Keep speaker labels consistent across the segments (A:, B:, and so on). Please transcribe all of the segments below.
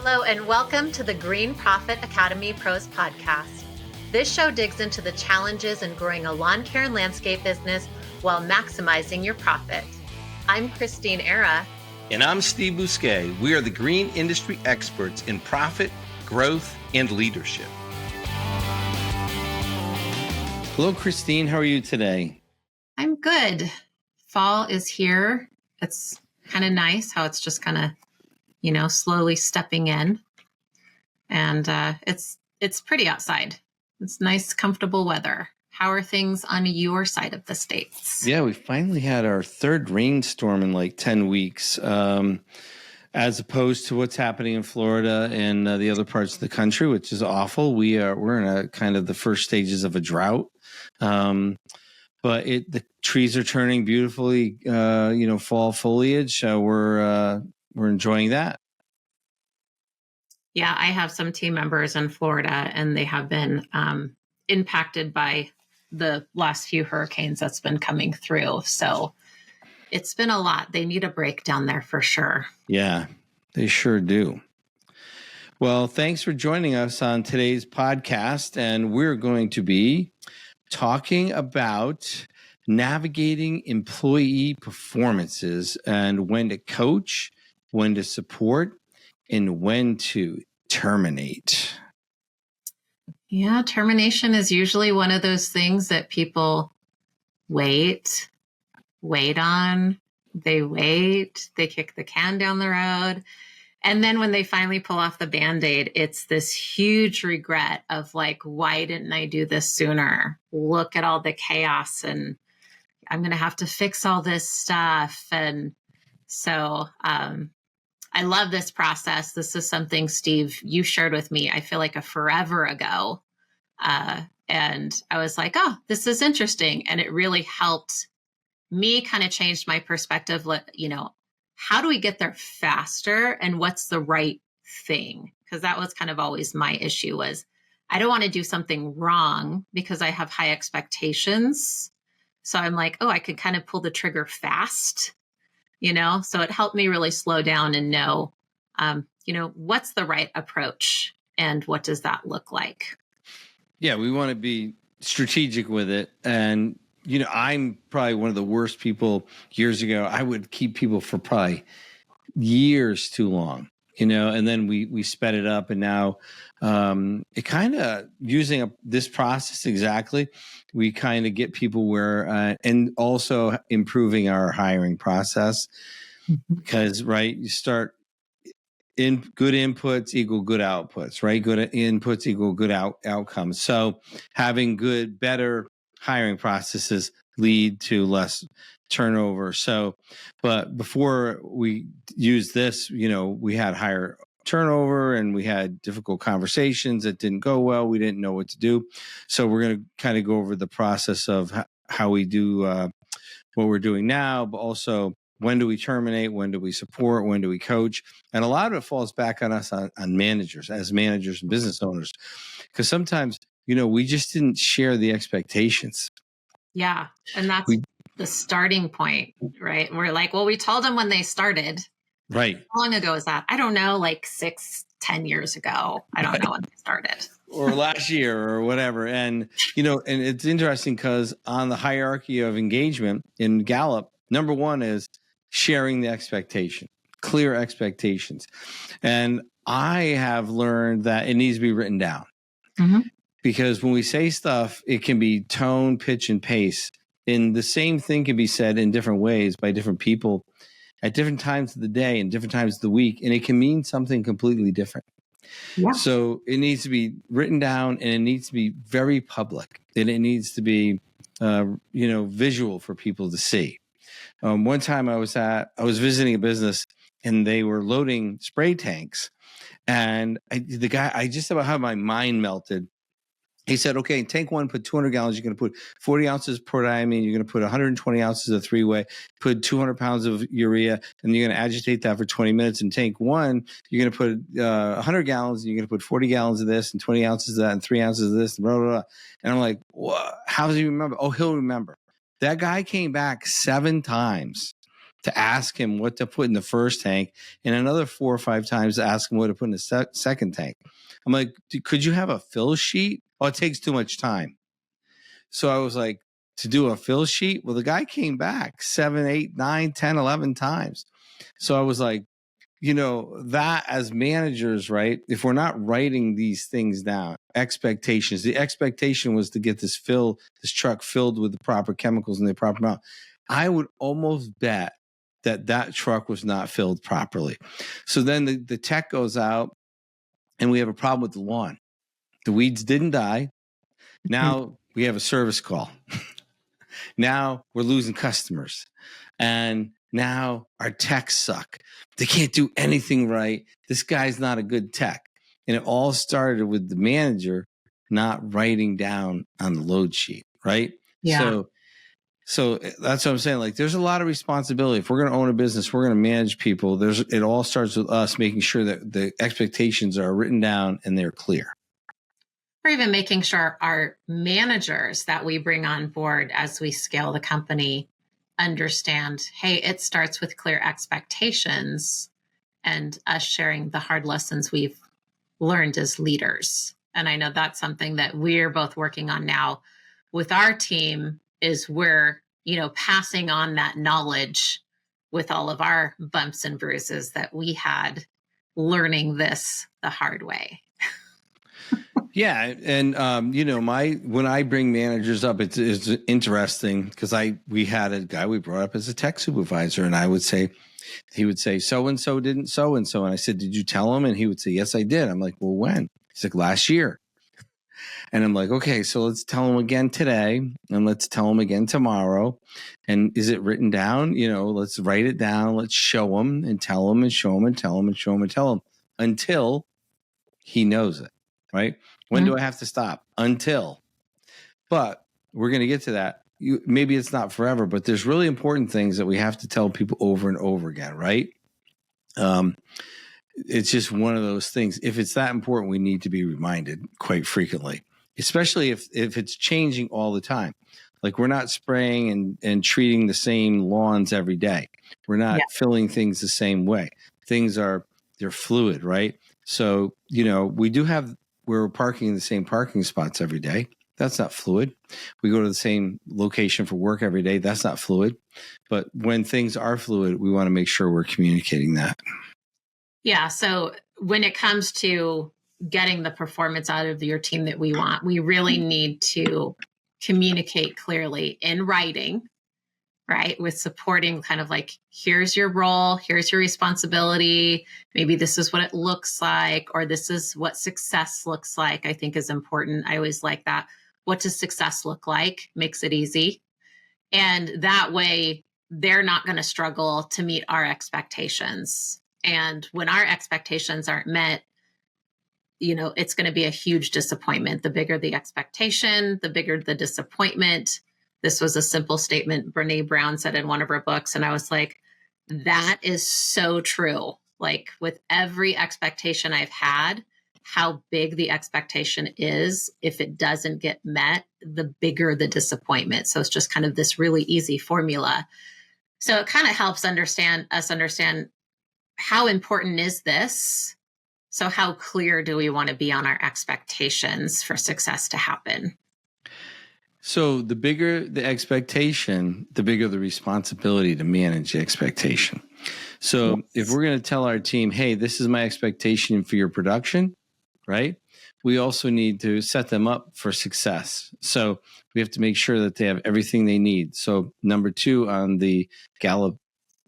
A: Hello and welcome to the Green Profit Academy Pros Podcast. This show digs into the challenges in growing a lawn care and landscape business while maximizing your profit. I'm Christeen
B: And I'm Steve Bousquet. We are the green industry experts in profit, growth, and leadership. Hello, Christeen. How are you today?
A: I'm good. Fall is here. It's kind of nice how it's just kind of, slowly stepping in. And it's pretty outside. It's nice, comfortable weather. How are things on your side of the States?
B: Yeah, we finally had our third rainstorm in like 10 weeks, as opposed to what's happening in Florida and the other parts of the country, which is awful. We're in a kind of the first stages of a drought. But the trees are turning beautifully, fall foliage. So we're enjoying that.
A: Yeah, I have some team members in Florida, and they have been impacted by the last few hurricanes that's been coming through. So it's been a lot. They need a break down there for sure.
B: Yeah, they sure do. Well, thanks for joining us on today's podcast. And we're going to be talking about navigating employee performances and when to coach, when to support, and when to terminate.
A: Yeah, termination is usually one of those things that people wait on. They wait, they kick the can down the road. And then when they finally pull off the Band-Aid, it's this huge regret of like, why didn't I do this sooner? Look at all the chaos and I'm going to have to fix all this stuff. And so I love this process. This is something, Steve, you shared with me, I feel like a forever ago. And I was like, oh, this is interesting. And it really helped me kind of change my perspective. How do we get there faster and what's the right thing? Because that was kind of always my issue was I don't want to do something wrong because I have high expectations. So I'm like, oh, I could kind of pull the trigger fast, so it helped me really slow down and know, what's the right approach and what does that look like?
B: Yeah, we want to be strategic with it. And, I'm probably one of the worst people years ago. I would keep people for probably years too long, and then we sped it up. And now it kind of using this process exactly, we kind of get people where, and also improving our hiring process because, right, you start in good inputs equal good outputs, right? Good inputs equal good outcomes. So having better hiring processes lead to less turnover. So, but before we use this, we had higher turnover and we had difficult conversations that didn't go well. We didn't know what to do. So we're going to kind of go over the process of how we do what we're doing now, but also when do we terminate? When do we support? When do we coach? And a lot of it falls back on us on managers, as managers and business owners, because sometimes, we just didn't share the expectations.
A: Yeah. And that's the starting point, right? We're like, well, we told them when they started.
B: Right.
A: How long ago is that? I don't know, like 10 years ago. I don't know when they started.
B: Or last year or whatever. And, and it's interesting because on the hierarchy of engagement in Gallup, number one is sharing the expectation, clear expectations. And I have learned that it needs to be written down. Mm-hmm. Because when we say stuff, it can be tone, pitch, and pace. And the same thing can be said in different ways by different people at different times of the day and different times of the week. And it can mean something completely different. Yeah. So it needs to be written down and it needs to be very public. And it needs to be, visual for people to see. One time I was visiting a business and they were loading spray tanks. And I just about had my mind melted. He said, okay, tank one, put 200 gallons. You're going to put 40 ounces prodiamine. You're going to put 120 ounces of three-way, put 200 pounds of urea, and you're going to agitate that for 20 minutes. In tank one, you're going to put 100 gallons, and you're going to put 40 gallons of this and 20 ounces of that and 3 ounces of this, and blah, blah, blah. And I'm like, how does he remember? Oh, he'll remember. That guy came back 7 times to ask him what to put in the first tank, and another 4 or 5 times to ask him what to put in the second tank. I'm like, could you have a fill sheet? Oh, it takes too much time. So I was like, to do a fill sheet? Well, the guy came back 7, 8, 9, 10, 11 times. So I was like, that as managers, right? If we're not writing these things down, expectations, the expectation was to get this truck filled with the proper chemicals in the proper amount. I would almost bet that truck was not filled properly. So then the tech goes out and we have a problem with the lawn. The weeds didn't die. Now we have a service call. Now we're losing customers. And now our techs suck. They can't do anything right. This guy's not a good tech. And it all started with the manager not writing down on the load sheet, right?
A: Yeah.
B: So that's what I'm saying. Like, there's a lot of responsibility. If we're going to own a business, we're going to manage people. It all starts with us making sure that the expectations are written down and they're clear.
A: Or even making sure our managers that we bring on board as we scale the company understand, hey, it starts with clear expectations and us sharing the hard lessons we've learned as leaders. And I know that's something that we're both working on now with our team, is we're, passing on that knowledge with all of our bumps and bruises that we had learning this the hard way.
B: Yeah. And, when I bring managers up, it's interesting because we had a guy we brought up as a tech supervisor, and he would say, so-and-so didn't so-and-so. And I said, did you tell him? And he would say, yes, I did. I'm like, well, when? He's like, last year. And I'm like, okay, so let's tell him again today, and let's tell him again tomorrow. And is it written down? Let's write it down. Let's show him and tell him and show him and tell him and show him and tell him until he knows it, right? When do I have to stop? Until. But we're going to get to that. Maybe it's not forever, but there's really important things that we have to tell people over and over again, right? It's just one of those things. If it's that important, we need to be reminded quite frequently, especially if it's changing all the time. Like, we're not spraying and treating the same lawns every day. We're not filling things the same way. They're fluid, right? So, we're parking in the same parking spots every day. That's not fluid. We go to the same location for work every day. That's not fluid. But when things are fluid, we want to make sure we're communicating that.
A: Yeah. So when it comes to getting the performance out of your team that we want, we really need to communicate clearly in writing, right? With supporting kind of like, here's your role, here's your responsibility. Maybe this is what it looks like, or this is what success looks like, I think is important. I always like that. What does success look like? Makes it easy. And that way they're not going to struggle to meet our expectations. And when our expectations aren't met, it's going to be a huge disappointment. The bigger the expectation, the bigger the disappointment. This was a simple statement Brené Brown said in one of her books. And I was like, that is so true. Like, with every expectation I've had, how big the expectation is, if it doesn't get met, the bigger the disappointment. So it's just kind of this really easy formula. So it kind of helps us understand how important is this? So how clear do we want to be on our expectations for success to happen?
B: So the bigger the expectation, the bigger the responsibility to manage the expectation. So if we're going to tell our team, hey, this is my expectation for your production, right? We also need to set them up for success. So we have to make sure that they have everything they need. So number 2 on the Gallup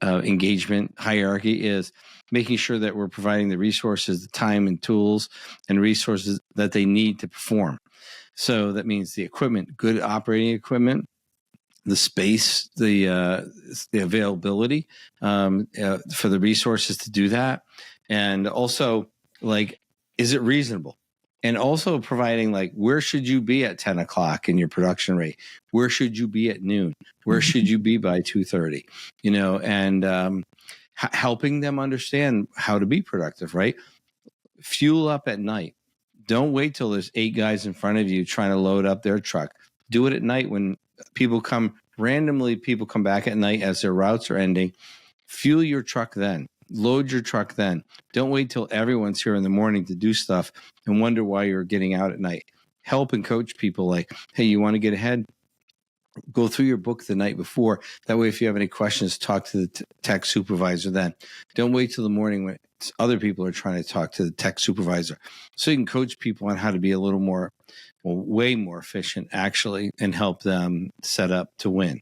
B: engagement hierarchy is making sure that we're providing the resources, the time and tools and resources that they need to perform. So that means the equipment, good operating equipment, the space, the availability for the resources to do that. And also, like, is it reasonable? And also providing, like, where should you be at 10 o'clock in your production rate? Where should you be at noon? Where should you be by 2:30? And helping them understand how to be productive, right? Fuel up at night. Don't wait till there's 8 guys in front of you trying to load up their truck. Do it at night when people come back at night as their routes are ending. Fuel your truck then. Load your truck then. Don't wait till everyone's here in the morning to do stuff and wonder why you're getting out at night. Help and coach people like, hey, you want to get ahead? Go through your book the night before. That way, if you have any questions, talk to the tech supervisor then. Don't wait till the morning when other people are trying to talk to the tech supervisor. So you can coach people on how to be a little more, well, way more efficient, actually, and help them set up to win.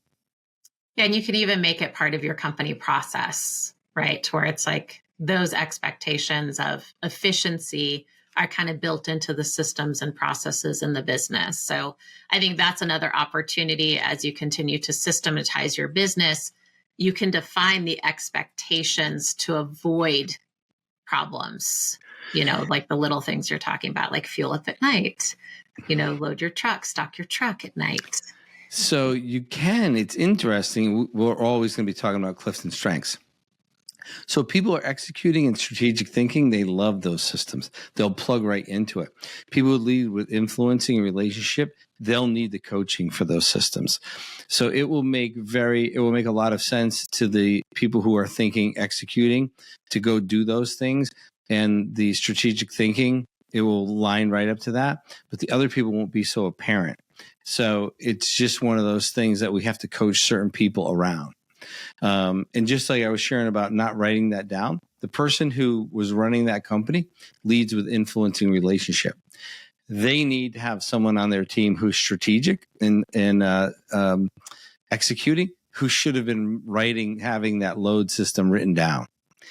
A: Yeah, and you could even make it part of your company process, right? To where it's like those expectations of efficiency are kind of built into the systems and processes in the business. So I think that's another opportunity as you continue to systematize your business. You can define the expectations to avoid problems, like the little things you're talking about, like fuel up at night, load your truck, stock your truck at night.
B: So you can, it's interesting. We're always going to be talking about CliftonStrengths. So people are executing and strategic thinking. They love those systems. They'll plug right into it. People who lead with influencing a relationship, they'll need the coaching for those systems. So it will make a lot of sense to the people who are thinking, executing to go do those things. And the strategic thinking, it will line right up to that. But the other people won't be so apparent. So it's just one of those things that we have to coach certain people around. And just like I was sharing about not writing that down, the person who was running that company leads with influencing relationship. They need to have someone on their team who's strategic and executing, who should have been having that load system written down.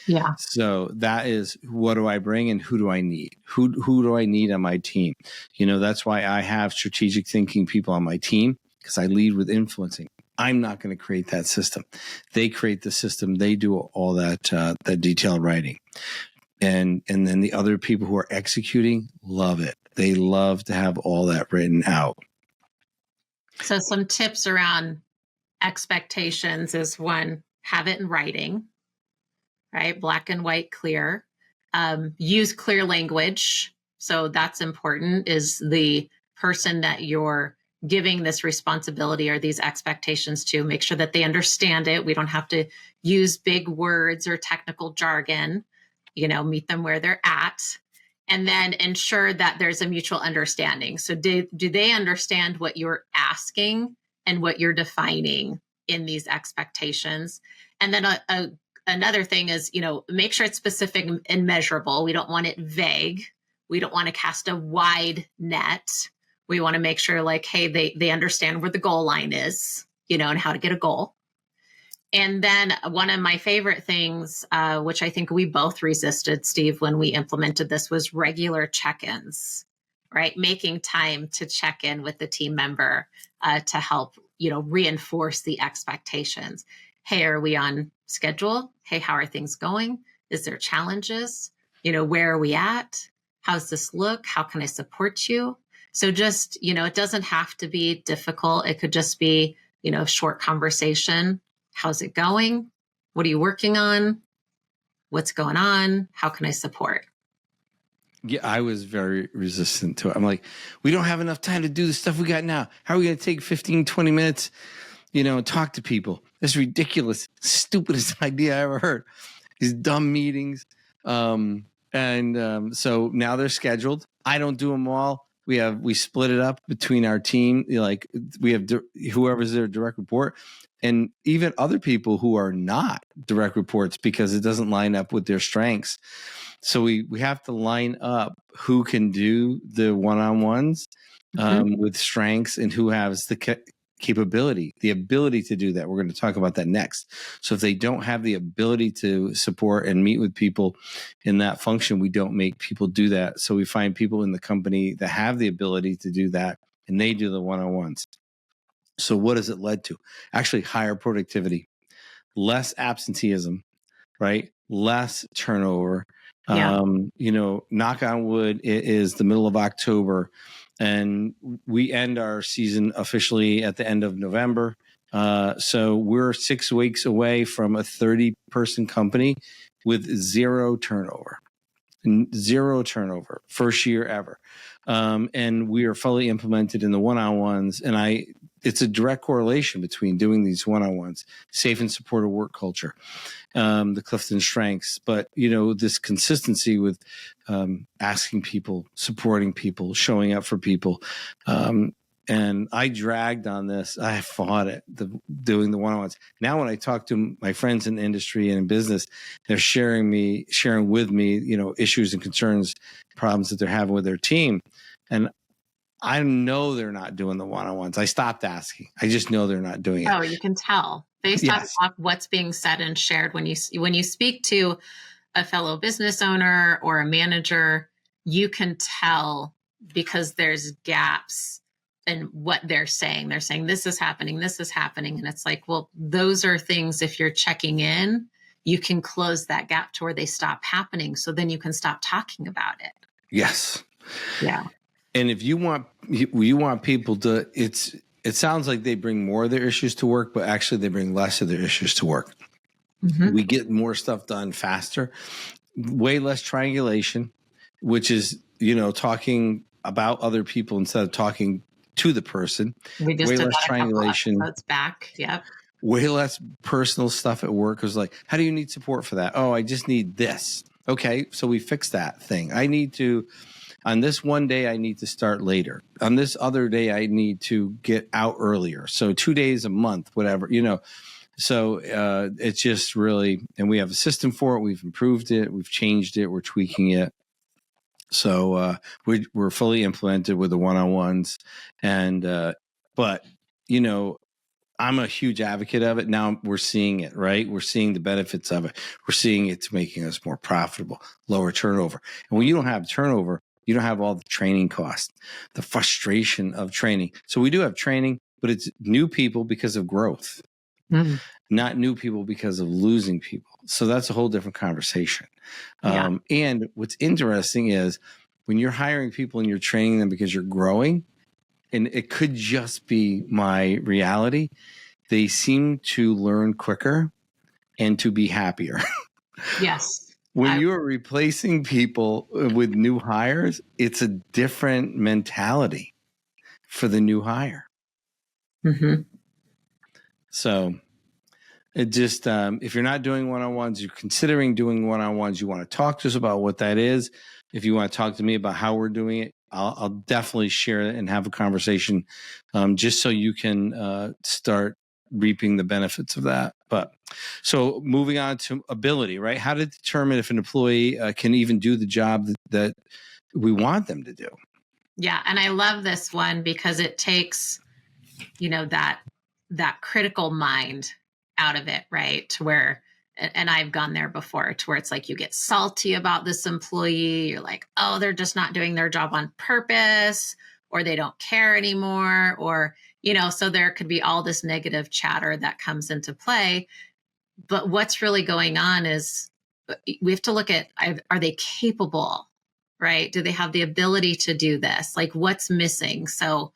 A: Yeah.
B: So that is, what do I bring and who do I need? Who do I need on my team? That's why I have strategic thinking people on my team, because I lead with influencing. I'm not going to create that system. They create the system. They do all that detailed writing. And then the other people who are executing love it. They love to have all that written out.
A: So some tips around expectations is one, have it in writing, right? Black and white, clear. Use clear language. So that's important, is the person that you're giving this responsibility or these expectations to, make sure that they understand it. We don't have to use big words or technical jargon, meet them where they're at, and then ensure that there's a mutual understanding. So do they understand what you're asking and what you're defining in these expectations? And then another thing is, make sure it's specific and measurable. We don't want it vague. We don't want to cast a wide net. We want to make sure, like, hey, they understand where the goal line is, and how to get a goal. And then one of my favorite things, which I think we both resisted, Steve, when we implemented this, was regular check-ins, right? Making time to check in with the team member to help, reinforce the expectations. Hey, are we on schedule? Hey, how are things going? Is there challenges? Where are we at? How's this look? How can I support you? So just, it doesn't have to be difficult. It could just be, a short conversation. How's it going? What are you working on? What's going on? How can I support?
B: Yeah, I was very resistant to it. I'm like, we don't have enough time to do the stuff we got now. How are we going to take 15, 20 minutes, and talk to people? That's ridiculous. Stupidest idea I ever heard. These dumb meetings. So now they're scheduled. I don't do them all. We split it up between our team. Like, we have whoever's their direct report, and even other people who are not direct reports, because it doesn't line up with their strengths. So we have to line up who can do the one-on-ones with strengths and who has the capability, the ability to do that. We're going to talk about that next. So if they don't have the ability to support and meet with people in that function, we don't make people do that. So we find people in the company that have the ability to do that, and they do the one-on-ones. So what has it led to? Actually, higher productivity, less absenteeism, right? Less turnover.
A: Yeah.
B: Knock on wood, it is the middle of October, and we end our season officially at the end of November. So we're 6 weeks away from a 30-person company with zero turnover. First year ever. And we are fully implemented in the one-on-ones. And it's a direct correlation between doing these one-on-ones, safe and supportive work culture, the CliftonStrengths, but this consistency with asking people, supporting people, showing up for people. And I dragged on this. I fought it, doing the one-on-ones. Now, when I talk to my friends in the industry and in business, they're sharing with me, issues and concerns, problems that they're having with their team. And I know they're not doing the one-on-ones. I stopped asking. I just know they're not doing it.
A: Oh, you can tell based on what's being said and shared when you speak to a fellow business owner or a manager. You can tell because there's gaps in what they're saying. They're saying this is happening, and it's like, well, those are things. If you're checking in, you can close that gap to where they stop happening. So then you can stop talking about it.
B: Yes.
A: Yeah.
B: And if you want people to, it sounds like they bring more of their issues to work, but actually they bring less of their issues to work. Mm-hmm. We get more stuff done faster, way less triangulation, which is, talking about other people instead of talking to the person.
A: We just
B: way
A: did
B: less triangulation.
A: That's back. Yep.
B: Way less personal stuff at work. It was like, how do you need support for that? Oh, I just need this. Okay. So we fix that thing. On this one day, I need to start later. On this other day, I need to get out earlier. So 2 days a month, whatever, So it's just really, and we have a system for it. We've improved it. We've changed it. We're tweaking it. So we're fully implemented with the one-on-ones. But, I'm a huge advocate of it. Now we're seeing it, right? We're seeing the benefits of it. We're seeing it's making us more profitable, lower turnover. And when you don't have turnover, you don't have all the training costs, the frustration of training. So we do have training, but it's new people because of growth, not new people because of losing people. So that's a whole different conversation. Yeah. And what's interesting is when you're hiring people and you're training them because you're growing, and it could just be my reality, they seem to learn quicker and to be happier.
A: Yes.
B: When you're replacing people with new hires, it's a different mentality for the new hire.
A: Mm-hmm.
B: So it just, if you're not doing one-on-ones, you're considering doing one-on-ones, you want to talk to us about what that is. If you want to talk to me about how we're doing it, I'll definitely share it and have a conversation, just so you can start reaping the benefits of that. But so moving on to ability, right? How to determine if an employee can even do the job that we want them to do.
A: Yeah. And I love this one because it takes, that critical mind out of it, right? To where, and I've gone there before, to where it's like you get salty about this employee. You're like, oh, they're just not doing their job on purpose, or they don't care anymore, or, so there could be all this negative chatter that comes into play. But what's really going on is we have to look at, are they capable, right? Do they have the ability to do this? Like, what's missing? So,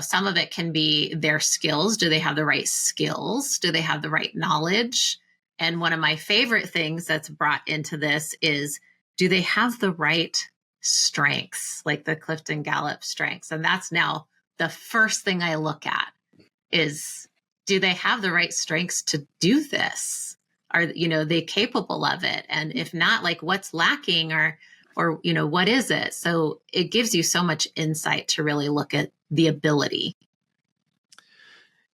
A: some of it can be their skills. Do they have the right skills? Do they have the right knowledge? And one of my favorite things that's brought into this is, do they have the right strengths, like the Clifton Gallup strengths? And that's now the first thing I look at is, do they have the right strengths to do this? Are, they capable of it? And if not, like, what's lacking, or, what is it? So it gives you so much insight to really look at the ability.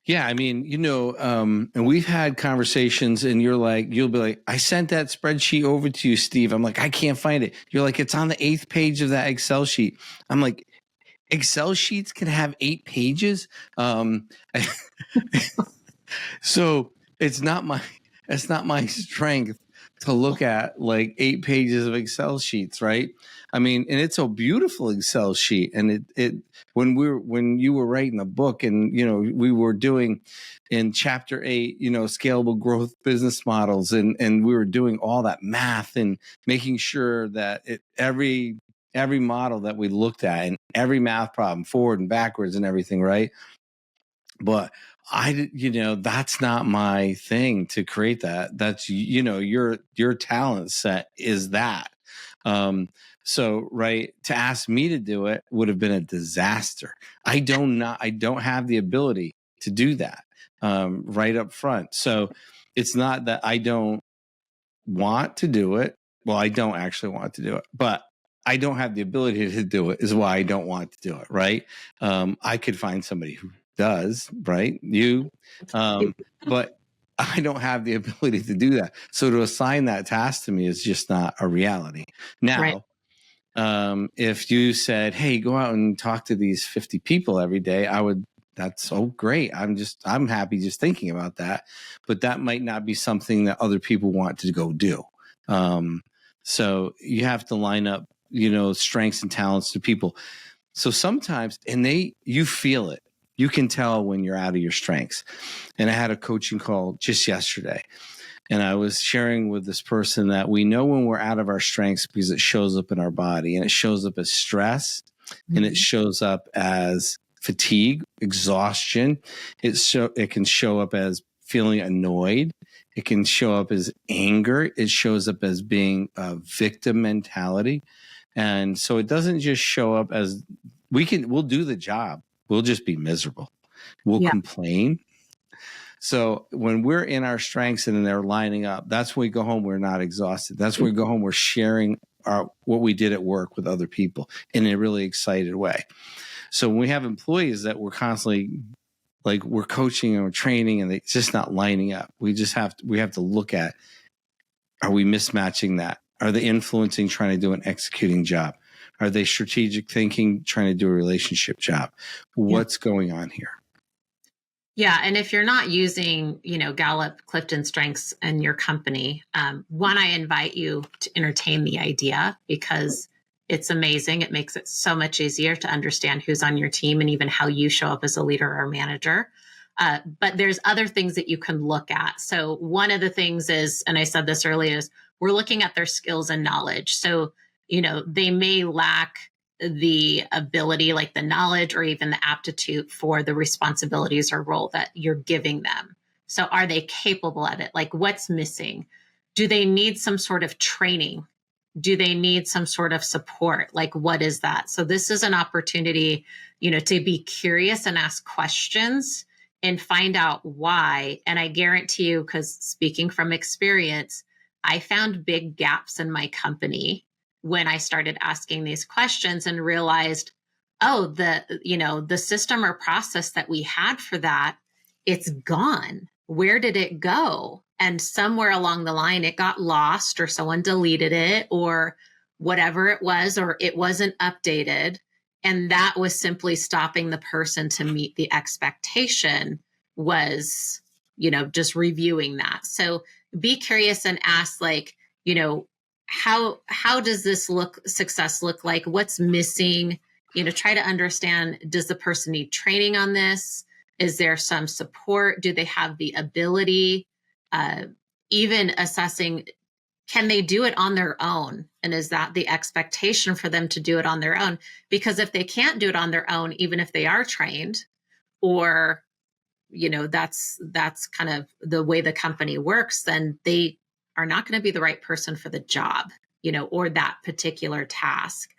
B: Yeah, I mean, and we've had conversations, and you'll be like, I sent that spreadsheet over to you, Steve. I'm like, I can't find it. You're like, it's on the 8th page of that Excel sheet. I'm like, Excel sheets can have 8 pages. So it's not my strength to look at like 8 pages of Excel sheets, right? I mean, and it's a beautiful Excel sheet. And it when you were writing a book, and we were doing in chapter 8, scalable growth business models, and we were doing all that math and making sure that every model that we looked at, and every math problem forward and backwards and everything, right? But that's not my thing to create that. That's, your talent set is that. So, right, to ask me to do it would have been a disaster. I don't have the ability to do that right up front. So it's not that I don't want to do it. Well, I don't actually want to do it, but I don't have the ability to do it is why I don't want to do it. Right. I could find somebody who does, right? But I don't have the ability to do that. So to assign that task to me is just not a reality. Now, if you said, hey, go out and talk to these 50 people every day, that's so great. I'm happy just thinking about that, but that might not be something that other people want to go do. So you have to line up, strengths and talents to people. So sometimes, you feel it, you can tell when you're out of your strengths. And I had a coaching call just yesterday, and I was sharing with this person that we know when we're out of our strengths because it shows up in our body, and it shows up as stress, and it shows up as fatigue, exhaustion. It can show up as feeling annoyed. It can show up as anger. It shows up as being a victim mentality. And so it doesn't just show up as we'll do the job. We'll just be miserable. We'll complain. So when we're in our strengths and they're lining up, that's when we go home, we're not exhausted. That's when we go home, we're sharing what we did at work with other people in a really excited way. So when we have employees that we're constantly we're coaching and we're training and it's just not lining up, we have to look at, are we mismatching that? Are they influencing, trying to do an executing job? Are they strategic thinking, trying to do a relationship job? What's going on here?
A: Yeah. And if you're not using, Gallup, CliftonStrengths in your company, one, I invite you to entertain the idea because it's amazing. It makes it so much easier to understand who's on your team and even how you show up as a leader or manager. But there's other things that you can look at. So one of the things is, and I said this earlier, is we're looking at their skills and knowledge. So, they may lack the ability, like the knowledge or even the aptitude for the responsibilities or role that you're giving them. So are they capable of it? Like what's missing? Do they need some sort of training? Do they need some sort of support? Like what is that? So this is an opportunity, to be curious and ask questions and find out why. And I guarantee you, because speaking from experience, I found big gaps in my company when I started asking these questions and realized, the system or process that we had for that, it's gone. Where did it go? And somewhere along the line, it got lost or someone deleted it or whatever it was, or it wasn't updated. And that was simply stopping the person to meet the expectation was, just reviewing that. So be curious and ask how does this success look like? What's missing? Try to understand, does the person need training on this? Is there some support? Do they have the ability? Even assessing, can they do it on their own? And is that the expectation for them to do it on their own? Because if they can't do it on their own, even if they are trained, or, that's kind of the way the company works, then they are not going to be the right person for the job, or that particular task.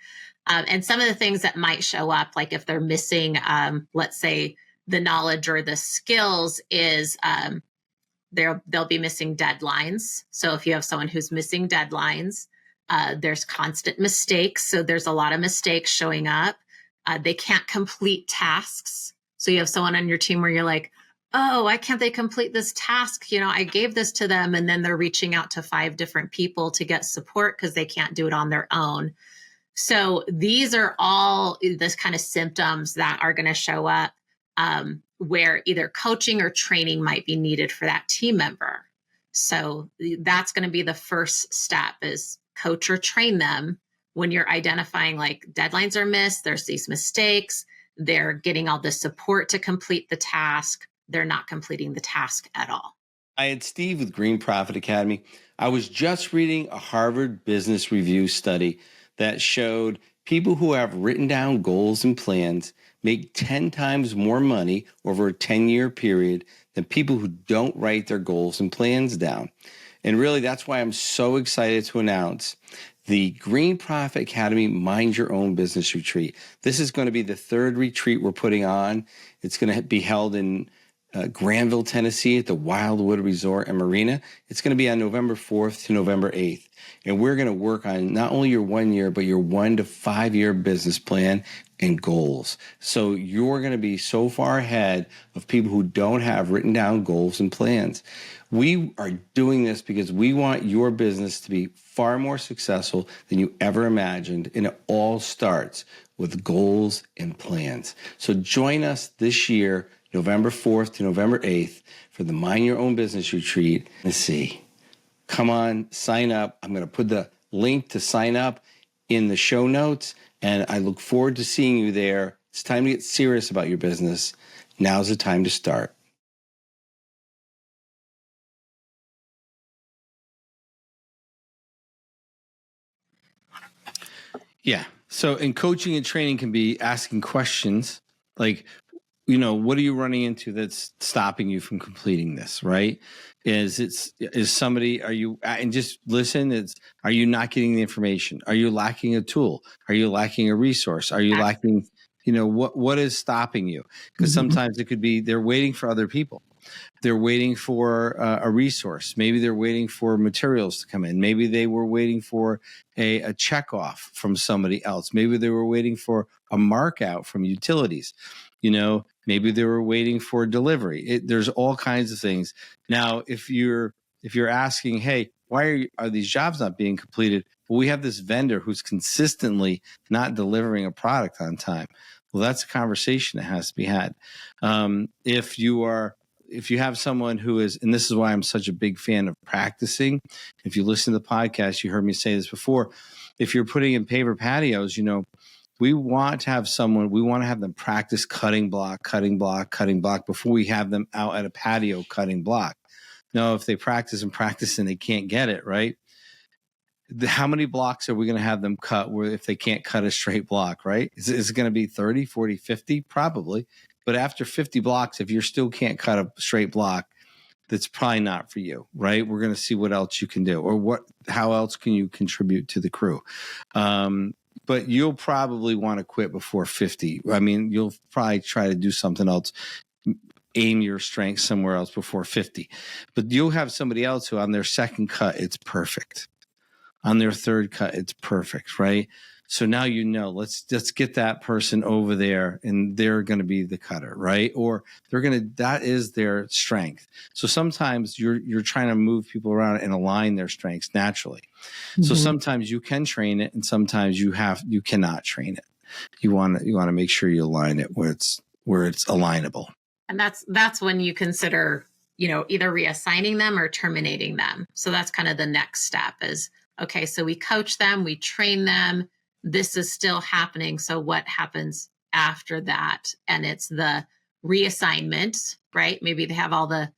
A: And some of the things that might show up, like if they're missing, let's say the knowledge or the skills is, they'll be missing deadlines. So if you have someone who's missing deadlines, there's constant mistakes. So there's a lot of mistakes showing up. They can't complete tasks. So you have someone on your team where you're like, oh, why can't they complete this task? I gave this to them, and then they're reaching out to 5 different people to get support because they can't do it on their own. So these are all this kind of symptoms that are going to show up where either coaching or training might be needed for that team member. So that's going to be the first step, is coach or train them when you're identifying like deadlines are missed, there's these mistakes, they're getting all the support to complete the task, they're not completing the task at all.
B: I had Steve with Green Profit Academy. I was just reading a Harvard Business Review study that showed people who have written down goals and plans make 10 times more money over a 10-year period than people who don't write their goals and plans down. And really, that's why I'm so excited to announce the Green Profit Academy Mind Your Own Business Retreat. This is going to be the third retreat we're putting on. It's going to be held in Granville, Tennessee at the Wildwood Resort and Marina. It's going to be on November 4th to November 8th. And we're going to work on not only your 1 year, but your 1 to 5 year business plan and goals. So you're going to be so far ahead of people who don't have written down goals and plans. We are doing this because we want your business to be far more successful than you ever imagined. And it all starts with goals and plans. So join us this year, November 4th to November 8th, for the Mind Your Own Business Retreat. Let's see. Come on, sign up. I'm going to put the link to sign up in the show notes, and I look forward to seeing you there. It's time to get serious about your business. Now's the time to start. Yeah. So in coaching and training can be asking questions like, what are you running into that's stopping you from completing this, right? Is somebody, and just listen, are you not getting the information? Are you lacking a tool? Are you lacking a resource? Are you lacking, what is stopping you? Because sometimes it could be they're waiting for other people. They're waiting for a resource. Maybe they're waiting for materials to come in. Maybe they were waiting for a check off from somebody else. Maybe they were waiting for a mark out from utilities. Maybe they were waiting for delivery. There's all kinds of things. Now, if you're asking, hey, why are these jobs not being completed? Well, we have this vendor who's consistently not delivering a product on time. Well, that's a conversation that has to be had. If you have someone who is, and this is why I'm such a big fan of practicing. If you listen to the podcast, you heard me say this before. If you're putting in paver patios, we want to have them practice cutting block before we have them out at a patio cutting block. Now, if they practice and they can't get it, right? How many blocks are we going to have them cut if they can't cut a straight block, right? Is it going to be 30, 40, 50? Probably. But after 50 blocks, if you still can't cut a straight block, that's probably not for you, right? We're going to see what else you can do or how else can you contribute to the crew. But you'll probably want to quit before 50. I mean, you'll probably try to do something else, aim your strength somewhere else before 50. But you'll have somebody else who on their second cut, it's perfect. On their third cut, it's perfect, right? So now let's get that person over there and they're going to be the cutter, right? Or that is their strength. So sometimes you're trying to move people around and align their strengths naturally. Mm-hmm. So sometimes you can train it and sometimes you cannot train it. You want to make sure you align it where it's alignable.
A: And that's when you consider, either reassigning them or terminating them. So that's kind of the next step is, okay, so we coach them, we train them. This is still happening. So what happens after that? And it's the reassignment, right? Maybe they have all the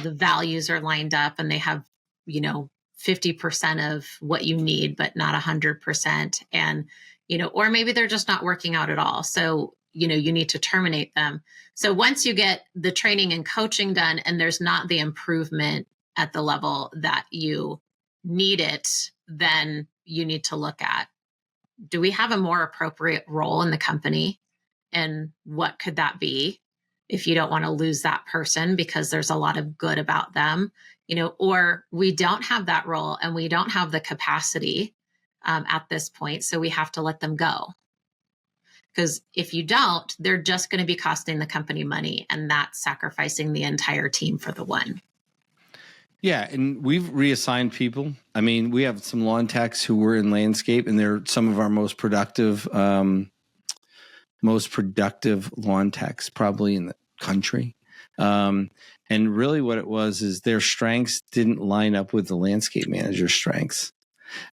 A: values are lined up and they have, 50% of what you need, but not 100%. And, or maybe they're just not working out at all. So, you need to terminate them. So once you get the training and coaching done and there's not the improvement at the level that you need it, then you need to look at, do we have a more appropriate role in the company? And what could that be if you don't want to lose that person because there's a lot of good about them, or we don't have that role and we don't have the capacity at this point. So we have to let them go. Because if you don't, they're just going to be costing the company money and that's sacrificing the entire team for the one.
B: Yeah, and we've reassigned people. I mean, we have some lawn techs who were in landscape, and they're some of our most productive lawn techs probably in the country. And really what it was is their strengths didn't line up with the landscape manager's strengths.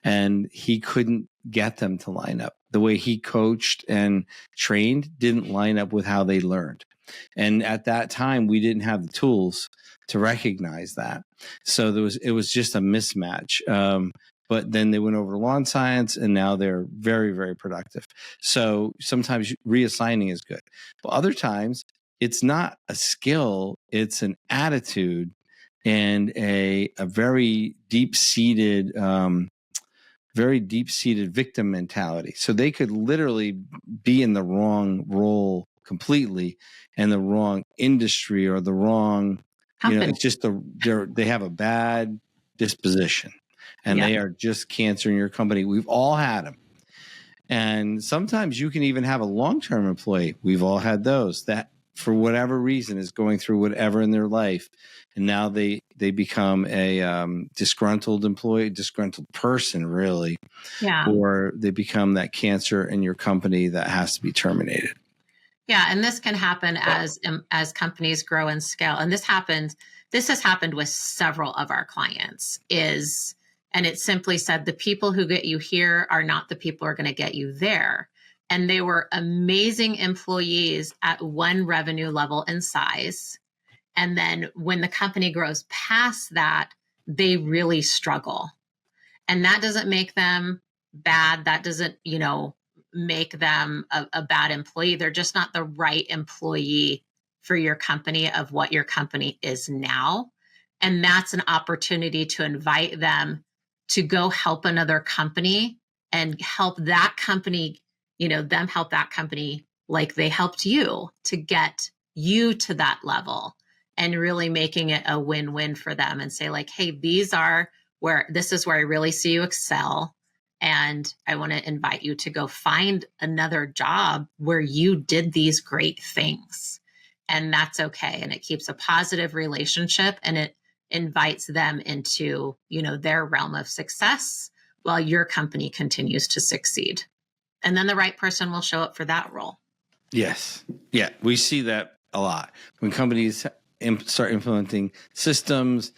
B: And he couldn't get them to line up. The way he coached and trained didn't line up with how they learned. And at that time, we didn't have the tools to recognize that. So it was just a mismatch. But then they went over to lawn science and now they're very, very productive. So sometimes reassigning is good. But other times it's not a skill, it's an attitude and a very deep-seated very deep-seated victim mentality. So they could literally be in the wrong role completely, and the wrong industry, or the wrong,
A: Company.
B: it's just they have a bad disposition, and they are just cancer in your company. We've all had them. And sometimes you can even have a long-term employee. We've all had those that, for whatever reason, is going through whatever in their life, and now they become a disgruntled employee, disgruntled person, really, or they become that cancer in your company that has to be terminated.
A: Yeah, and this can happen as companies grow and scale. And this has happened with several of our clients. And it simply said, the people who get you here are not the people who are going to get you there. And they were amazing employees at one revenue level and size. And then when the company grows past that, they really struggle. And that doesn't make them bad. That doesn't, make them a bad employee. They're just not the right employee for your company of what your company is now. And that's an opportunity to invite them to go help another company and help that company, them help that company like they helped you, to get you to that level, and really making it a win-win for them, and say like, hey, this is where I really see you excel. And I want to invite you to go find another job where you did these great things. And that's okay. And it keeps a positive relationship, and it invites them into, their realm of success while your company continues to succeed. And then the right person will show up for that role.
B: Yes. Yeah. We see that a lot when companies start implementing systems,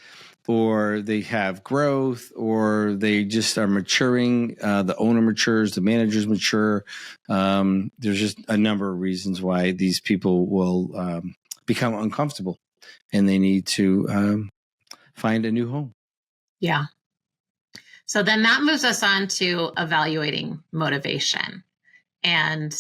B: or they have growth, or they just are maturing. The owner matures, the managers mature. There's just a number of reasons why these people will become uncomfortable, and they need to find a new home.
A: Yeah. So then that moves us on to evaluating motivation and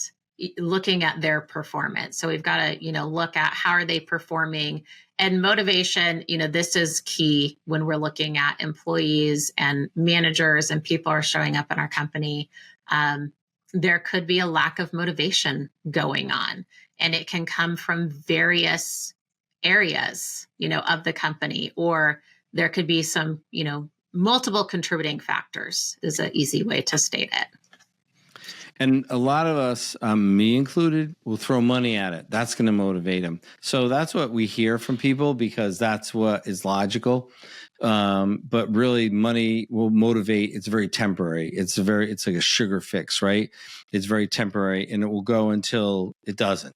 A: looking at their performance. So we've got to, look at how are they performing, and motivation, this is key when we're looking at employees and managers and people are showing up in our company. There could be a lack of motivation going on, and it can come from various areas, of the company, or there could be some, multiple contributing factors is an easy way to state it.
B: And a lot of us, me included, will throw money at it. That's going to motivate them. So that's what we hear from people, because that's what is logical. But really, money will motivate. It's very temporary. It's like a sugar fix, right? It's very temporary, and it will go until it doesn't.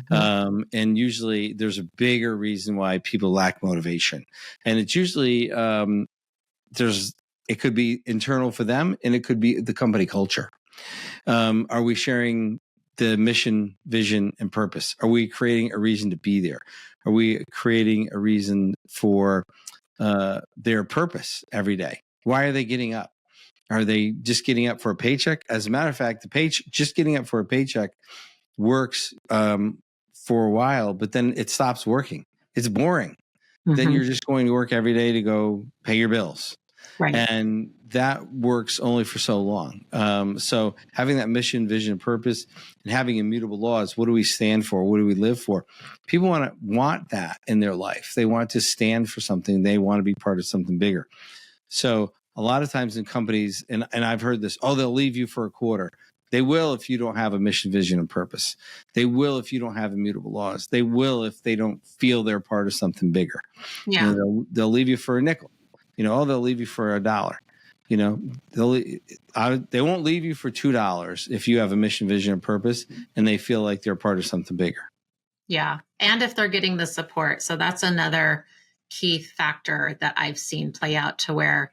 B: Mm-hmm. And usually there's a bigger reason why people lack motivation. And it's usually, it could be internal for them, and it could be the company culture. Are we sharing the mission, vision, and purpose? Are we creating a reason to be there? Are we creating a reason for their purpose every day? Why are they getting up? Are they just getting up for a paycheck? As a matter of fact, just getting up for a paycheck works for a while, but then it stops working. It's boring. Mm-hmm. Then you're just going to work every day to go pay your bills. Right. And that works only for so long. So having that mission, vision, and purpose, and having immutable laws, what do we stand for? What do we live for? People want that in their life. They want to stand for something. They want to be part of something bigger. So a lot of times in companies, and I've heard this, they'll leave you for a quarter. They will if you don't have a mission, vision, and purpose. They will if you don't have immutable laws. They will if they don't feel they're part of something bigger. Yeah. They'll leave you for a nickel. They'll leave you for $1. They won't leave you for $2 if you have a mission, vision, and purpose, and they feel like they're part of something bigger.
A: Yeah. And if they're getting the support. So that's another key factor that I've seen play out, to where,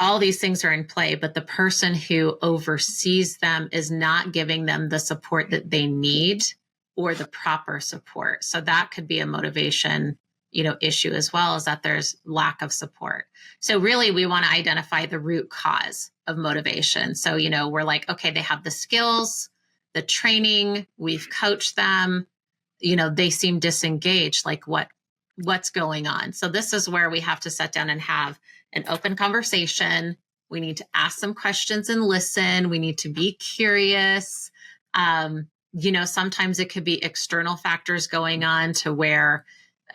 A: all these things are in play, but the person who oversees them is not giving them the support that they need, or the proper support. So that could be a motivation issue as well, is that there's lack of support. So really, we want to identify the root cause of motivation. So, we're like, okay, they have the skills, the training, we've coached them, they seem disengaged. Like what's going on? So this is where we have to sit down and have an open conversation We need to ask some questions and listen. We need to be curious. Sometimes it could be external factors going on to where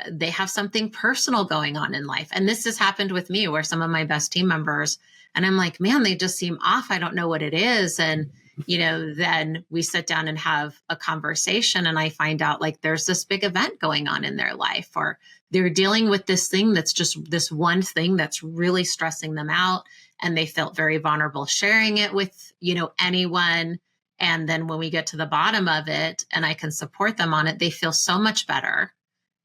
A: they have something personal going on in life. And this has happened with me where some of my best team members, and I'm like, man, they just seem off. I don't know what it is. And, then we sit down and have a conversation and I find out like there's this big event going on in their life, or they're dealing with this thing that's just this one thing that's really stressing them out. And they felt very vulnerable sharing it with, anyone. And then when we get to the bottom of it and I can support them on it, they feel so much better.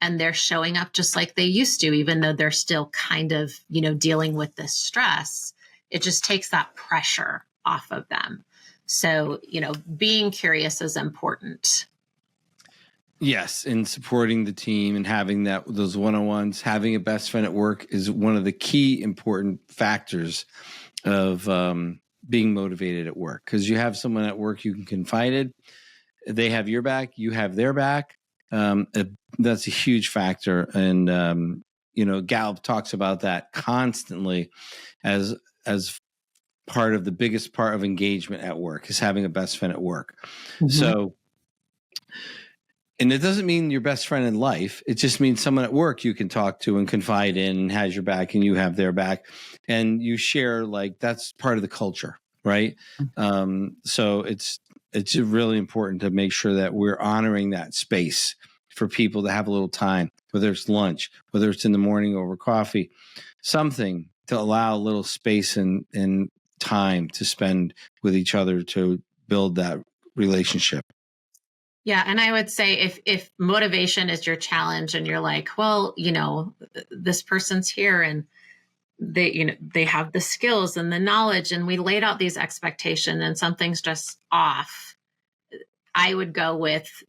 A: And they're showing up just like they used to, even though they're still kind of, dealing with this stress. It just takes that pressure off of them. So, being curious is important.
B: Yes, and supporting the team and having those one-on-ones, having a best friend at work is one of the key important factors of being motivated at work, because you have someone at work you can confide in. They have your back, you have their back. That's a huge factor. And, Gallup talks about that constantly as part of the biggest part of engagement at work is having a best friend at work. Mm-hmm. So, and it doesn't mean your best friend in life. It just means someone at work you can talk to and confide in and has your back and you have their back and you share, like, that's part of the culture, right? So it's really important to make sure that we're honoring that space for people to have a little time, whether it's lunch, whether it's in the morning over coffee, something to allow a little space and time to spend with each other to build that relationship.
A: Yeah. And I would say if motivation is your challenge and you're like, well, this person's here and they have the skills and the knowledge and we laid out these expectations and something's just off, I would go with,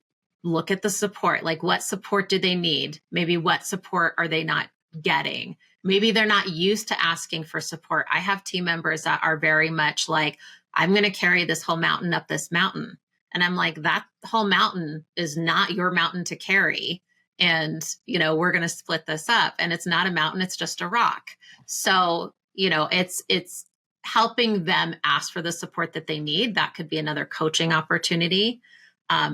A: look at the support. Like, what support do they need? Maybe what support are they not getting? Maybe they're not used to asking for support. I have team members that are very much like, I'm going to carry this whole mountain up this mountain. And I'm like, that whole mountain is not your mountain to carry. And, we're going to split this up. And it's not a mountain, it's just a rock. So, it's helping them ask for the support that they need. That could be another coaching opportunity.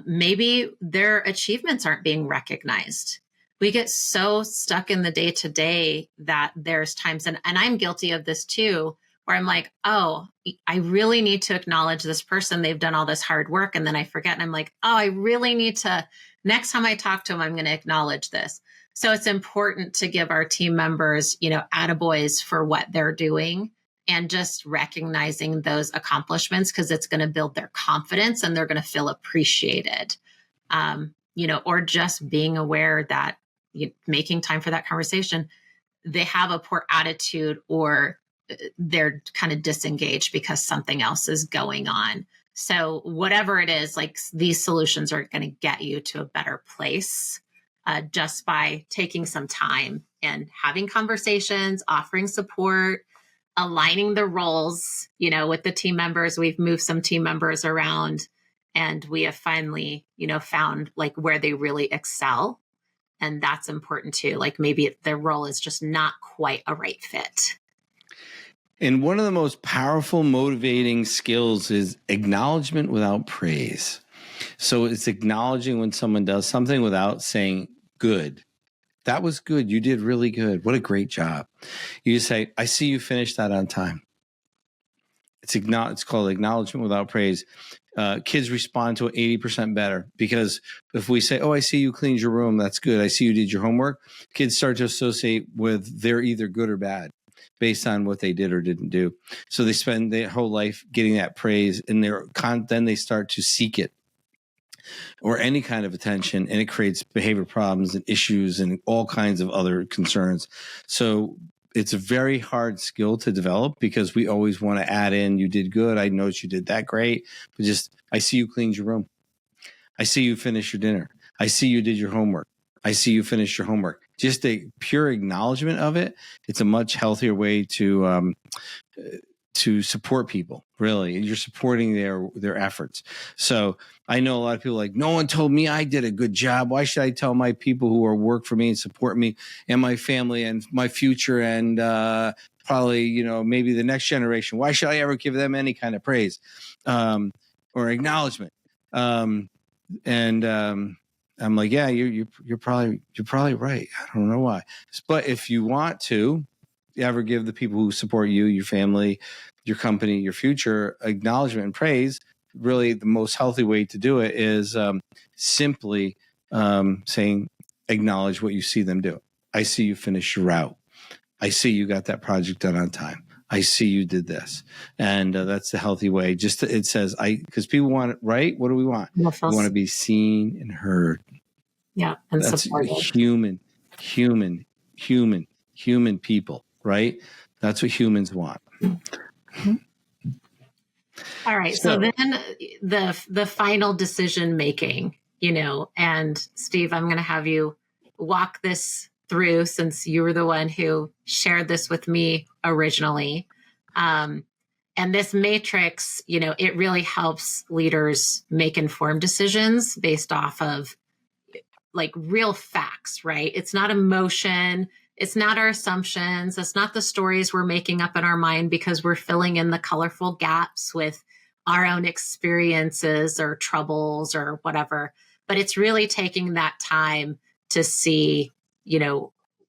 A: Maybe their achievements aren't being recognized. We get so stuck in the day to day that there's times, and I'm guilty of this too, where I'm like, oh, I really need to acknowledge this person. They've done all this hard work. And then I forget. And I'm like, oh, I really need to, next time I talk to them, I'm going to acknowledge this. So it's important to give our team members, attaboys for what they're doing and just recognizing those accomplishments, because it's going to build their confidence and they're going to feel appreciated. Or just being aware that making time for that conversation, they have a poor attitude or they're kind of disengaged because something else is going on. So whatever it is, like, these solutions are going to get you to a better place just by taking some time and having conversations, offering support, aligning the roles, with the team members. We've moved some team members around and we have finally, found like where they really excel. And that's important too. Like, maybe their role is just not quite a right fit.
B: And one of the most powerful motivating skills is acknowledgement without praise. So it's acknowledging when someone does something without saying, good. That was good. You did really good. What a great job. You just say, I see you finished that on time. It's called acknowledgement without praise. Kids respond to it 80% better, because if we say, oh, I see you cleaned your room, that's good. I see you did your homework. Kids start to associate with they're either good or bad based on what they did or didn't do. So they spend their whole life getting that praise, and then they start to seek it or any kind of attention, and it creates behavior problems and issues and all kinds of other concerns. So it's a very hard skill to develop, because we always want to add in, you did good. I noticed you did that great. But just, I see you cleaned your room. I see you finished your dinner. I see you did your homework. I see you finished your homework. Just a pure acknowledgement of it. It's a much healthier way to support people. Really, you're supporting their efforts. So I know a lot of people like, no one told me I did a good job. Why should I tell my people who are work for me and support me and my family and my future and probably, maybe the next generation? Why should I ever give them any kind of praise or acknowledgement? I'm like, yeah, you're probably right. I don't know why, but if you want to ever give the people who support you, your family, your company, your future acknowledgement and praise, really the most healthy way to do it is simply saying, acknowledge what you see them do. I see you finish your route. I see you got that project done on time. I see you did this. And that's the healthy way. It says, because people want it, right? What do we want? We want to be seen and heard.
A: Yeah. And
B: that's
A: supported.
B: Human people, right? That's what humans want.
A: Mm-hmm. All right. So then the final decision making, and Steve, I'm going to have you walk this through since you were the one who shared this with me originally. And this matrix, it really helps leaders make informed decisions based off of like real facts, right? It's not emotion. It's not our assumptions. It's not the stories we're making up in our mind because we're filling in the colorful gaps with our own experiences or troubles or whatever. But it's really taking that time to see,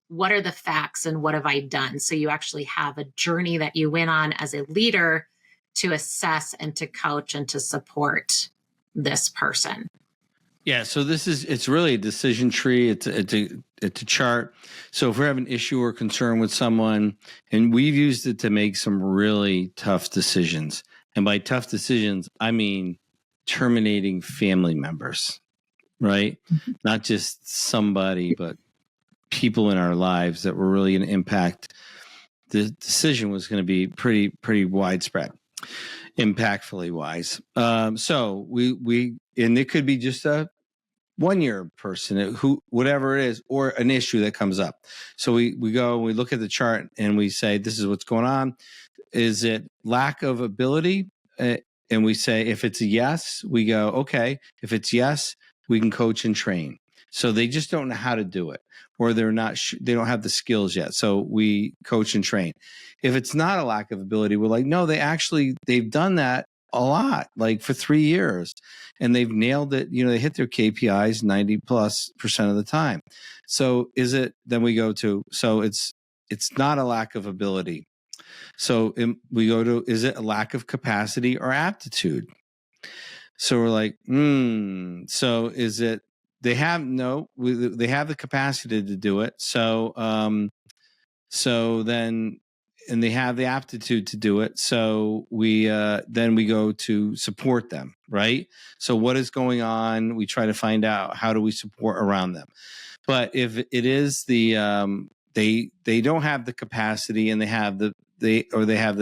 A: what are the facts and what have I done? So you actually have a journey that you went on as a leader to assess and to coach and to support this person.
B: Yeah, so it's really a decision tree. It's a chart. So if we have an issue or concern with someone, and we've used it to make some really tough decisions. And by tough decisions, I mean terminating family members, right? Mm-hmm. Not just somebody, but people in our lives that were really going to impact. The decision was going to be pretty widespread, impactfully wise. So and it could be just a 1 year person, whatever it is, or an issue that comes up. So we go, we look at the chart and we say, this is what's going on. Is it lack of ability? And we say, if it's a yes, we go, okay. If it's yes, we can coach and train. So they just don't know how to do it, or they don't have the skills yet. So we coach and train. If it's not a lack of ability, we're like, no, they've done that a lot, like for 3 years, and they've nailed it. They hit their KPIs 90+% of the time. So then we go to, so it's not a lack of ability. So we go to, is it a lack of capacity or aptitude? So we're like, so is it, they have the capacity to do it. So then, and they have the aptitude to do it. So then we go to support them, right? So what is going on? We try to find out, how do we support around them? But if it is they don't have the capacity and they have the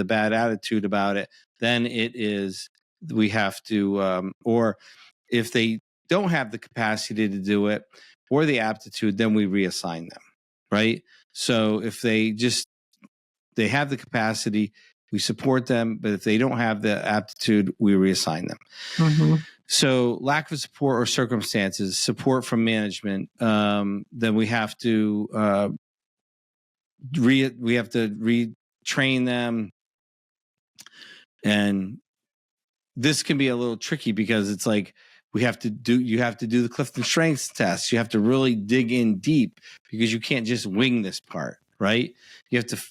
B: bad attitude about it, then we have to, or if they don't have the capacity to do it or the aptitude, then we reassign them, right? So if they have the capacity, we support them, but if they don't have the aptitude, we reassign them. Mm-hmm. So lack of support or circumstances, support from management, then we have to retrain them. And this can be a little tricky because it's like, you have to do the CliftonStrengths test. You have to really dig in deep because you can't just wing this part, right? You have to.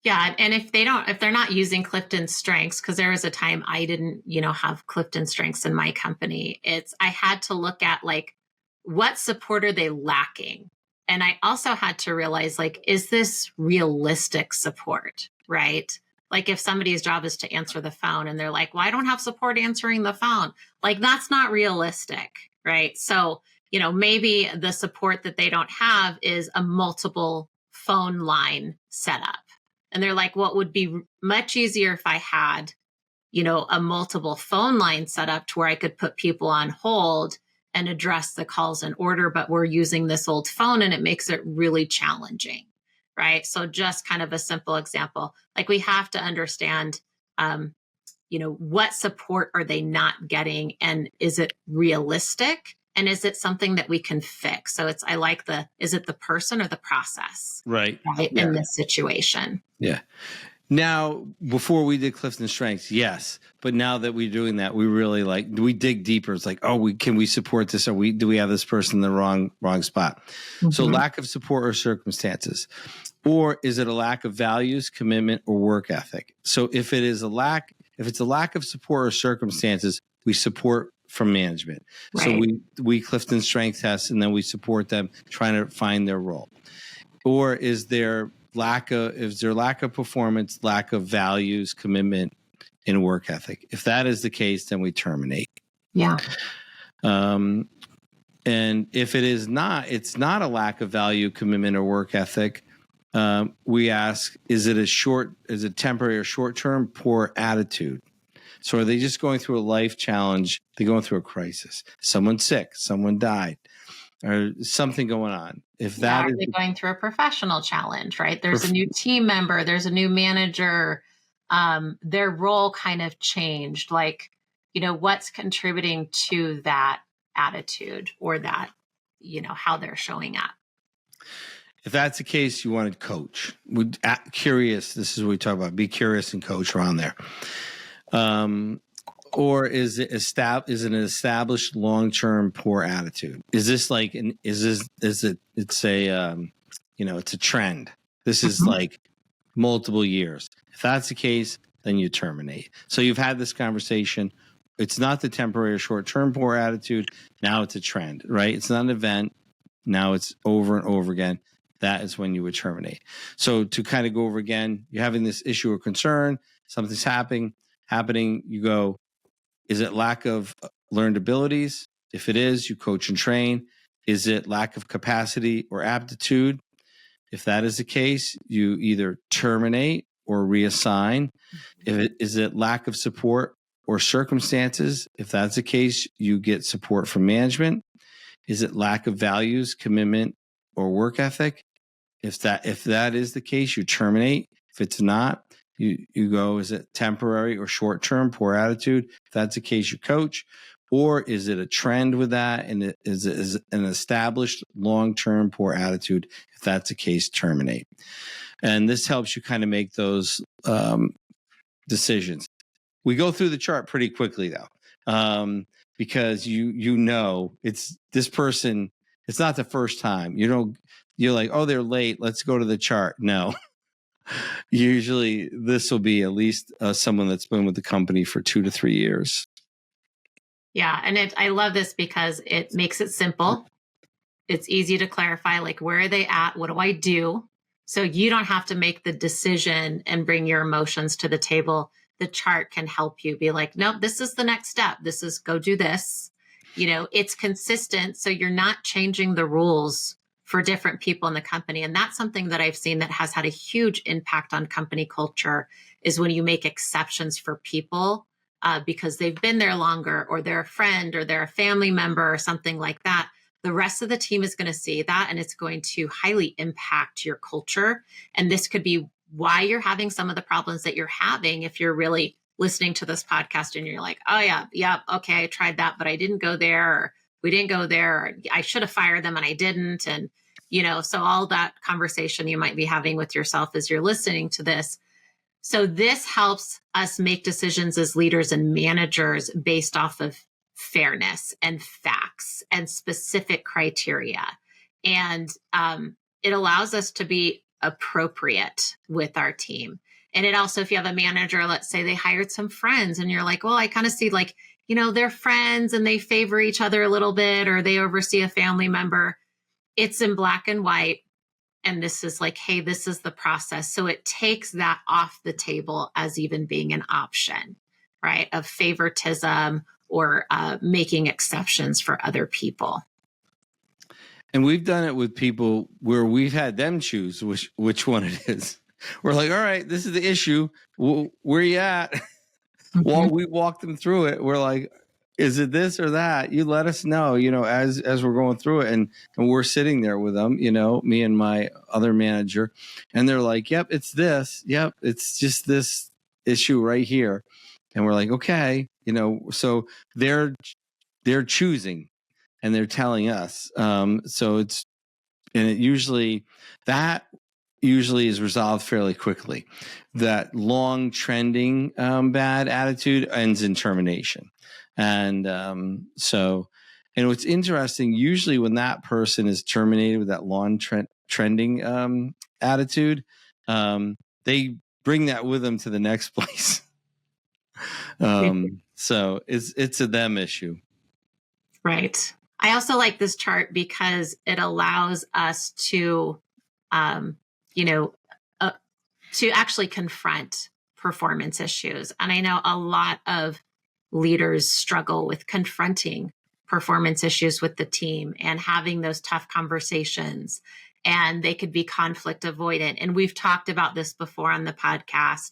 A: Yeah. And if they're not using CliftonStrengths, because there was a time I didn't, have CliftonStrengths in my company, I had to look at like, what support are they lacking? And I also had to realize, like, is this realistic support, right? Like if somebody's job is to answer the phone and they're like, well, I don't have support answering the phone. Like that's not realistic, right? So, maybe the support that they don't have is a multiple phone line setup. And they're like, well, it would be much easier if I had, a multiple phone line setup to where I could put people on hold and address the calls in order, but we're using this old phone and it makes it really challenging. right? So just kind of a simple example, like we have to understand, what support are they not getting, and is it realistic, and is it something that we can fix? So is it the person or the process,
B: Right.
A: right?
B: Yeah.
A: In this situation.
B: Yeah. Now, before we did Clifton yes, but now that we're doing that, we really we dig deeper. It's like, can we support this? Do we have this person in the wrong spot? Mm-hmm. So lack of support or circumstances, or is it a lack of values, commitment, or work ethic? So if it's a lack of support or circumstances, we support from management. Right. So we CliftonStrengths test, and then we support them trying to find their role. Or is there lack of performance, lack of values, commitment, and work ethic? If that is the case, then we terminate.
A: Yeah.
B: And if it's not a lack of value, commitment, or work ethic, we ask, is it temporary or short-term? Poor attitude. So are they just going through a life challenge? They're going through a crisis. Someone's sick, someone died, or something going on. If that is
A: going through a professional challenge, right? There's a new team member, there's a new manager, their role kind of changed. What's contributing to that attitude or that, how they're showing up.
B: If that's the case, you want to coach. Curious. This is what we talk about. Be curious and coach around there. Or is it an established long-term poor attitude? Is this it's a trend. This is like multiple years. If that's the case, then you terminate. So you've had this conversation. It's not the temporary or short-term poor attitude. Now it's a trend, right? It's not an event. Now it's over and over again. That is when you would terminate. So to kind of go over again, you're having this issue or concern, something's happening, you go, is it lack of learned abilities? If it is, you coach and train. Is it lack of capacity or aptitude? If that is the case, you either terminate or reassign. Is it lack of support or circumstances? If that's the case, you get support from management. Is it lack of values, commitment, or work ethic? If that is the case, you terminate. If it's not, you go, is it temporary or short-term poor attitude? If that's the case, you coach. Or is it a trend with that? And is it an established long-term poor attitude? If that's the case, terminate. And this helps you kind of make those decisions. We go through the chart pretty quickly though, because it's this person. It's not the first time. You're like, oh, they're late. Let's go to the chart. No. Usually this will be at least someone that's been with the company for 2 to 3 years.
A: Yeah. And I love this because it makes it simple. It's easy to clarify, like, where are they at? What do I do? So you don't have to make the decision and bring your emotions to the table. The chart can help you be like, nope, this is the next step. This is go do this. It's consistent. So you're not changing the rules for different people in the company. And that's something that I've seen that has had a huge impact on company culture, is when you make exceptions for people because they've been there longer, or they're a friend, or they're a family member, or something like that. The rest of the team is going to see that, and it's going to highly impact your culture. And this could be why you're having some of the problems that you're having if you're really listening to this podcast and you're like, oh yeah, okay, I tried that, but I didn't go there, or we didn't go there, or I should have fired them and I didn't. And, so all that conversation you might be having with yourself as you're listening to this. So this helps us make decisions as leaders and managers based off of fairness and facts and specific criteria. And it allows us to be appropriate with our team. And it also, if you have a manager, let's say they hired some friends and you're like, well, I kind of see they're friends and they favor each other a little bit, or they oversee a family member. It's in black and white. And this is like, hey, this is the process. So it takes that off the table as even being an option, right? Of favoritism or making exceptions for other people.
B: And we've done it with people where we've had them choose which one it is. We're like, all right, this is the issue. Where you at? While we walk them through it, we're like, is it this or that? You let us know, as we're going through it, and we're sitting there with them, me and my other manager, and they're like, yep, it's this. Yep, it's just this issue right here. And we're like, okay, so they're choosing and they're telling us. So it usually is resolved fairly quickly. That long trending bad attitude ends in termination. And and what's interesting, usually when that person is terminated with that long trending attitude, they bring that with them to the next place. So it's a them issue.
A: Right. I also like this chart because it allows us to, to actually confront performance issues. And I know a lot of leaders struggle with confronting performance issues with the team and having those tough conversations. And they could be conflict avoidant. And we've talked about this before on the podcast.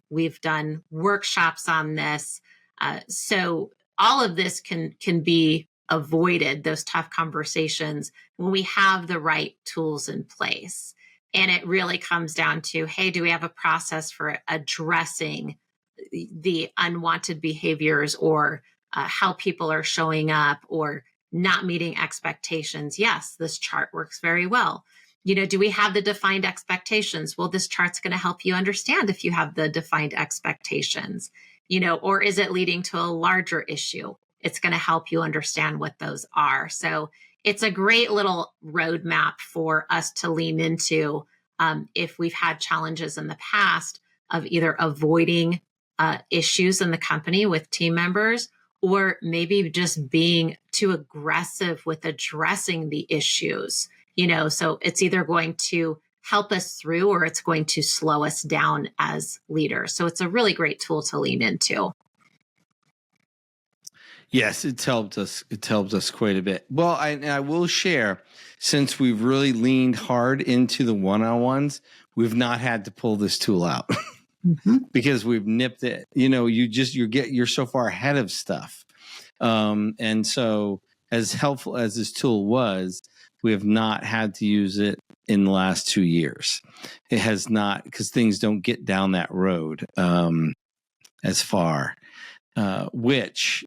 A: We've done workshops on this. So all of this can be avoided, those tough conversations, when we have the right tools in place. And it really comes down to, hey, do we have a process for addressing the unwanted behaviors or how people are showing up or not meeting expectations? Yes, this chart works very well. Do we have the defined expectations? Well, this chart's going to help you understand if you have the defined expectations, or is it leading to a larger issue? It's going to help you understand what those are. So it's a great little roadmap for us to lean into if we've had challenges in the past of either avoiding issues in the company with team members, or maybe just being too aggressive with addressing the issues. So it's either going to help us through or it's going to slow us down as leaders. So it's a really great tool to lean into.
B: Yes, it's helped us. It's helped us quite a bit. Well, I will share, since we've really leaned hard into the one-on-ones, we've not had to pull this tool out because we've nipped it. You're so far ahead of stuff. And so as helpful as this tool was, we have not had to use it in the last 2 years. It has not, because things don't get down that road as far. Which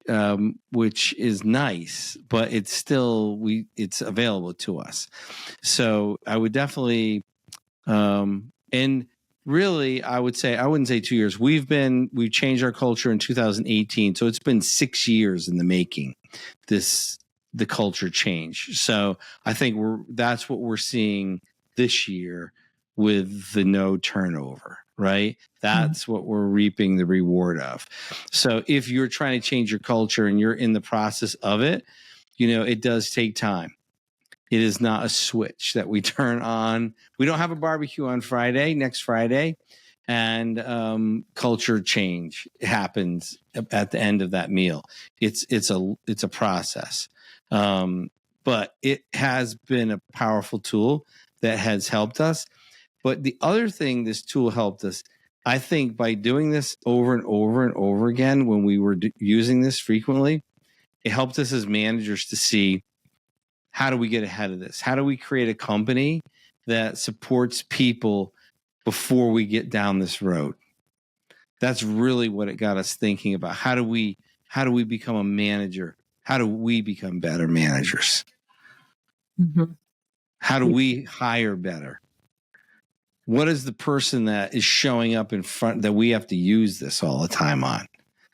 B: is nice, but it's still it's available to us. So I would definitely, and really, I wouldn't say 2 years. We changed our culture in 2018, so it's been 6 years in the making. The culture change. So I think that's what we're seeing this year with the no turnover. Right? That's what we're reaping the reward of. So if you're trying to change your culture and you're in the process of it, it does take time. It is not a switch that we turn on. We don't have a barbecue on next Friday, and culture change happens at the end of that meal. It's a process. But it has been a powerful tool that has helped us. But the other thing this tool helped us, I think, by doing this over and over and over again, when we were using this frequently, it helped us as managers to see, how do we get ahead of this? How do we create a company that supports people before we get down this road? That's really what it got us thinking about. How do we become a manager? How do we become better managers? How do we hire better? What is the person that is showing up in front that we have to use this all the time on?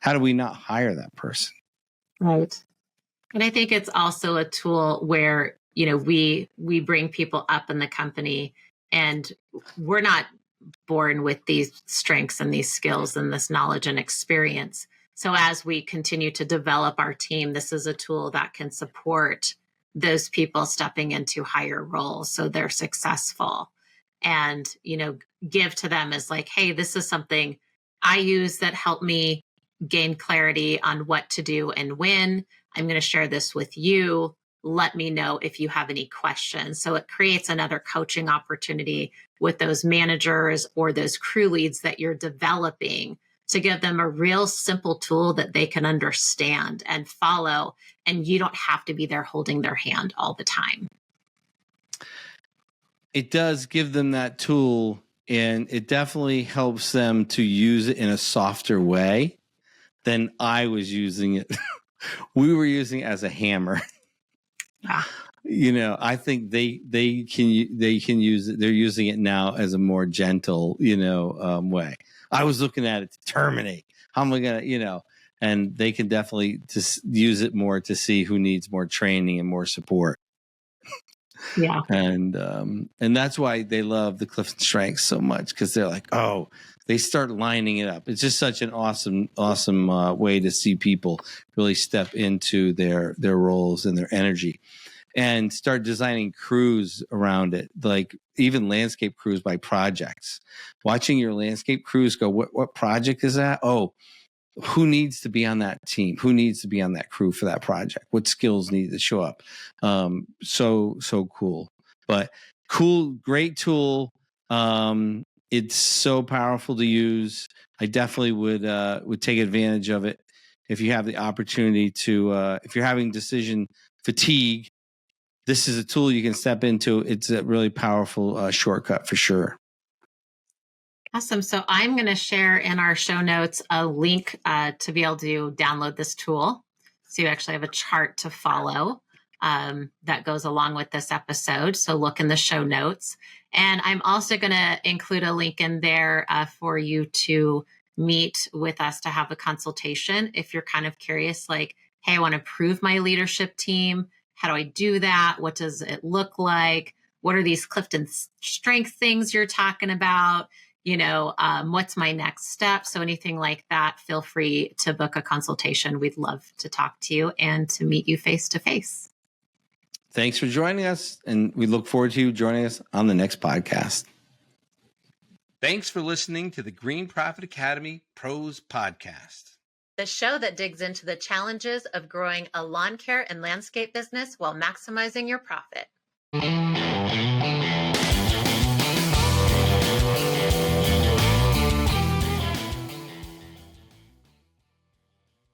B: How do we not hire that person?
A: Right. And I think it's also a tool where, we bring people up in the company, and we're not born with these strengths and these skills and this knowledge and experience. So as we continue to develop our team, this is a tool that can support those people stepping into higher roles so they're successful. And, give to them as like, hey, this is something I use that helped me gain clarity on what to do and when. I'm going to share this with you. Let me know if you have any questions. So it creates another coaching opportunity with those managers or those crew leads that you're developing, to give them a real simple tool that they can understand and follow, and you don't have to be there holding their hand all the time.
B: It does give them that tool, and it definitely helps them to use it in a softer way than I was using it. We were using it as a hammer.
A: Yeah.
B: I think they can use it. They're using it now as a more gentle, way. I was looking at it to terminate. How am I gonna, and they can definitely just use it more to see who needs more training and more support.
A: Yeah.
B: And that's why they love the CliftonStrengths so much, because they're like, oh, they start lining it up. It's just such an awesome way to see people really step into their roles and their energy, and start designing crews around it, like even landscape crews by projects. Watching your landscape crews go, what project is that? Oh, who needs to be on that team? Who needs to be on that crew for that project? What skills need to show up? So cool. But cool, great tool. It's so powerful to use. I definitely would take advantage of it if you have the opportunity to. If you're having decision fatigue, this is a tool you can step into. It's a really powerful shortcut for sure.
A: Awesome. So I'm going to share in our show notes a link to be able to download this tool. So you actually have a chart to follow that goes along with this episode. So look in the show notes. And I'm also going to include a link in there for you to meet with us to have a consultation. If you're kind of curious, like, hey, I want to improve my leadership team. How do I do that? What does it look like? What are these CliftonStrengths things you're talking about? What's my next step? So anything like that, feel free to book a consultation. We'd love to talk to you and to meet you face to face.
B: Thanks for joining us, and we look forward to you joining us on the next podcast. Thanks for listening to the Green Profit Academy Pros Podcast,
A: the show that digs into the challenges of growing a lawn care and landscape business while maximizing your profit.